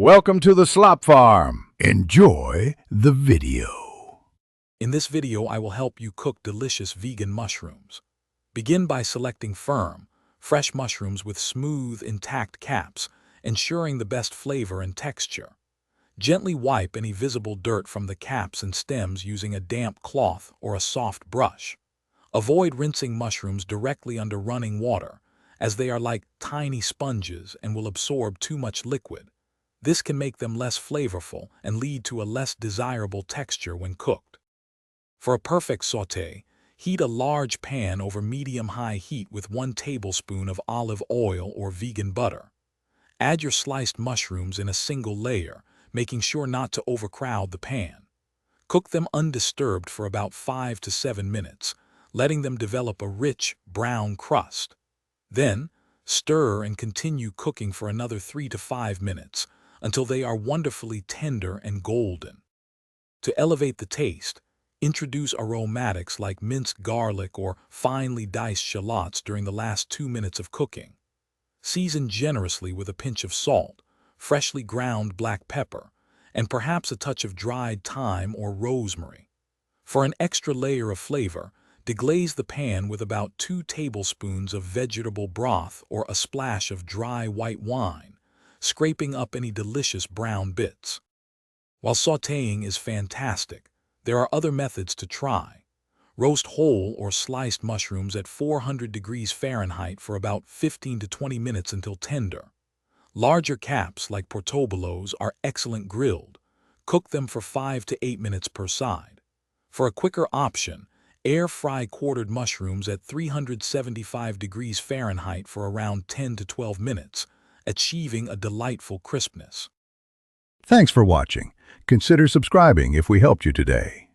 Welcome to the Slop Farm. Enjoy the video. In this video, I will help you cook delicious vegan mushrooms. Begin by selecting firm, fresh mushrooms with smooth, intact caps, ensuring the best flavor and texture. Gently wipe any visible dirt from the caps and stems using a damp cloth or a soft brush. Avoid rinsing mushrooms directly under running water, as they are like tiny sponges and will absorb too much liquid. This can make them less flavorful and lead to a less desirable texture when cooked. For a perfect sauté, heat a large pan over medium-high heat with 1 tablespoon of olive oil or vegan butter. Add your sliced mushrooms in a single layer, making sure not to overcrowd the pan. Cook them undisturbed for about 5 to 7 minutes, letting them develop a rich, brown crust. Then, stir and continue cooking for another 3 to 5 minutes, until they are wonderfully tender and golden. To elevate the taste, introduce aromatics like minced garlic or finely diced shallots during the last 2 minutes of cooking. Season generously with a pinch of salt, freshly ground black pepper, and perhaps a touch of dried thyme or rosemary. For an extra layer of flavor, deglaze the pan with about 2 tablespoons of vegetable broth or a splash of dry white wine, scraping up any delicious brown bits. While sautéing is fantastic, there are other methods to try. Roast whole or sliced mushrooms at 400 degrees Fahrenheit for about 15 to 20 minutes until tender. Larger caps like portobolos are excellent grilled. Cook them for 5 to 8 minutes per side. For a quicker option, air fry quartered mushrooms at 375 degrees Fahrenheit for around 10 to 12 minutes, achieving a delightful crispness. Thanks for watching. Consider subscribing if we helped you today.